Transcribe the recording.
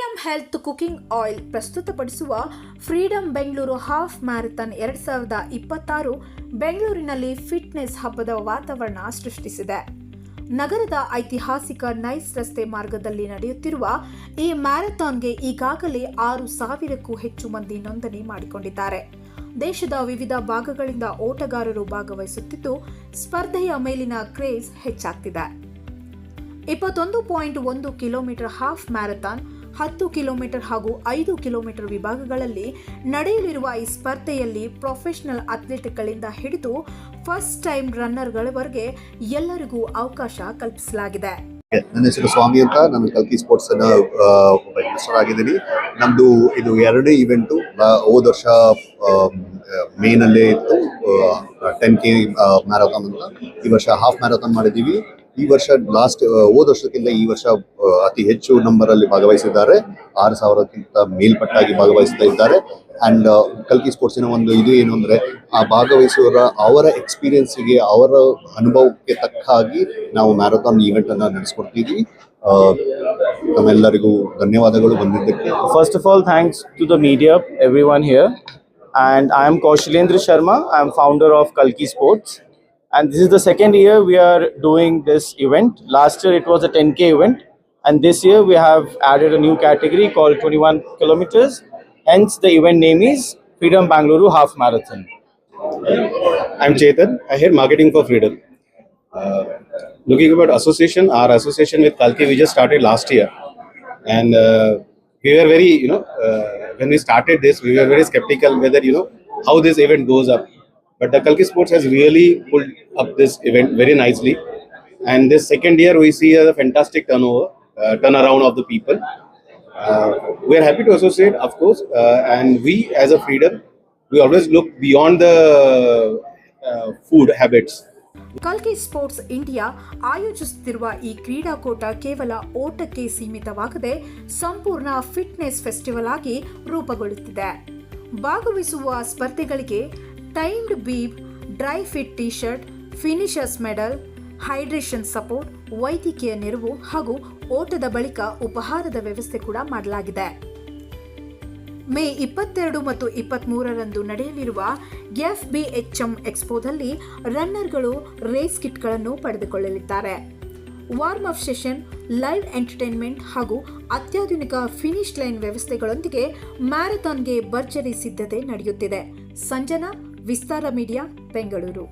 Freedom health cooking oil ಪ್ರಸ್ತುತಪಡಿಸುವ freedom Bengaluru half marathon 2026 ಬೆಂಗಳೂರಿನಲ್ಲಿ fitness ಹಬ್ಬದ ವಾತಾವರಣ ಸೃಷ್ಟಿಸಿದೆ. ನಗರದ ಐತಿಹಾಸಿಕ ನೈಸ್ ರಸ್ತೆ ಮಾರ್ಗದಲ್ಲಿ ನಡೆಯುತ್ತಿರುವ ಈ ಮ್ಯಾರಥಾನ್ಗೆ ಈಗಾಗಲೇ 6,000ಕ್ಕೂ ಹೆಚ್ಚು ಮಂದಿ ನೋಂದಣಿ ಮಾಡಿಕೊಂಡಿದ್ದಾರೆ. ದೇಶದ ವಿವಿಧ ಭಾಗಗಳಿಂದ ಓಟಗಾರರು ಭಾಗವಹಿಸುತ್ತಿದ್ದು ಸ್ಪರ್ಧೆಯ ಮೇಲಿನ ಕ್ರೇಜ್ ಹೆಚ್ಚಾಗ್ತಿದೆ. 21.1 ಕಿಲೋಮೀಟರ್ ಹಾಫ್ ಮ್ಯಾರಥಾನ್, 10 ಕಿಲೋಮೀಟರ್ ಹಾಗೂ 5 ಕಿಲೋಮೀಟರ್ ವಿಭಾಗಗಳಲ್ಲಿ ನಡೆಯಲಿರುವ ಈ ಸ್ಪರ್ಧೆಯಲ್ಲಿ ಪ್ರೊಫೆಷನಲ್ ಅಥ್ಲೆಟ್ಗಳಿಂದ ಹಿಡಿದು ಫಸ್ಟ್ ಟೈಮ್ ರನ್ನರ್ಗಳವರೆಗೆ ಎಲ್ಲರಿಗೂ ಅವಕಾಶ ಕಲ್ಪಿಸಲಾಗಿದೆ. ನನ್ನ ಹೆಸರು ಸ್ವಾಮಿ ಅಂತ. ನಾನು ಕಲ್ಕಿ ಸ್ಪೋರ್ಟ್ಸ್ ರಿಜಿಸ್ಟರ್ ಆಗಿದ್ದೀನಿ. ನಮ್ದು ಇದು ಎರಡನೇ ಇವೆಂಟು. ಹೋದ ವರ್ಷ ಮೇನಲ್ಲೇ ಇತ್ತು 10K ಮ್ಯಾರಥಾನ್ ಅಂತ. ಈ ವರ್ಷ ಹಾಫ್ ಮ್ಯಾರಥಾನ್ ಮಾಡಿದ್ದೀವಿ. ಈ ವರ್ಷ ಹೋದ ವರ್ಷಕ್ಕಿಂತ ಈ ವರ್ಷ ಅತಿ ಹೆಚ್ಚು ನಂಬರ್ ಅಲ್ಲಿ ಭಾಗವಹಿಸಿದ್ದಾರೆ. 6,000ಕ್ಕಿಂತ ಮೇಲ್ಪಟ್ಟಾಗಿ ಭಾಗವಹಿಸ್ತಾ ಇದ್ದಾರೆ. ಅಂಡ್ ಕಲ್ಕಿ ಸ್ಪೋರ್ಟ್ಸಿನ ಒಂದು ಇದು ಏನು ಅಂದ್ರೆ, ಆ ಭಾಗವಹಿಸುವವರ ಅವರ ಎಕ್ಸ್ಪೀರಿಯನ್ಸ್ಗೆ, ಅವರ ಅನುಭವಕ್ಕೆ ತಕ್ಕ ಹಾಗೆ ನಾವು ಮ್ಯಾರಥಾನ್ ಈವೆಂಟ್ ಅನ್ನ ನಡೆಸ್ಕೊಡ್ತಿದ್ವಿ. ತಮ್ಮೆಲ್ಲರಿಗೂ ಧನ್ಯವಾದಗಳು ಬಂದಿದ್ದಕ್ಕೆ. First of all, thanks to the media, everyone here. And I am Kaushilendra Sharma. I am founder of Kalki Sports. And this is the second year we are doing this event. Last year it was a 10K event. And this year we have added a new category called 21 kilometers. Hence the event name is Freedom Bengaluru Half Marathon. I'm Chetan. I head marketing for Freedom. Looking about association, our association with Kalki, we just started last year. And we were very, when we started this, we were very skeptical whether, how this event goes up. But the Kalki Sports has really pulled up this event very nicely. And this second year, we see a fantastic turnaround of the people. We are happy to associate, of course. And we, as a Freedom, we always look beyond the food habits. ಕಲ್ಕಿ sports India ಆಯೋಜಿಸುತ್ತಿರುವ ಈ ಕ್ರೀಡಾಕೂಟ ಕೇವಲ ಓಟಕ್ಕೆ ಸೀಮಿತವಾಗದೆ ಸಂಪೂರ್ಣ fitness festival ಆಗಿ ರೂಪುಗೊಳ್ಳುತ್ತಿದೆ. ಭಾಗವಹಿಸುವ ಸ್ಪರ್ಧೆಗಳಿಗೆ timed bib, dry fit T shirt, finishers medal, hydration support, ವೈದ್ಯಕೀಯ ನೆರವು ಹಾಗೂ ಓಟದ ಬಳಿಕ ಉಪಹಾರದ ವ್ಯವಸ್ಥೆ ಕೂಡ ಮಾಡಲಾಗಿದೆ. ಮೇ 22 ಮತ್ತು 23ರಂದು ನಡೆಯಲಿರುವ FBHM ಎಕ್ಸ್ಪೋದಲ್ಲಿ ರನ್ನರ್ಗಳು ರೇಸ್ ಕಿಟ್ಗಳನ್ನು ಪಡೆದುಕೊಳ್ಳಲಿದ್ದಾರೆ. Warm up session, live entertainment ಹಾಗೂ ಅತ್ಯಾಧುನಿಕ ಫಿನಿಶ್ ಲೈನ್ ವ್ಯವಸ್ಥೆಗಳೊಂದಿಗೆ ಮ್ಯಾರಥಾನ್ಗೆ ಭರ್ಜರಿ ಸಿದ್ಧತೆ ನಡೆಯುತ್ತಿದೆ. ಸಂಜನಾ, ವಿಸ್ತಾರ ಮೀಡಿಯಾ, ಬೆಂಗಳೂರು.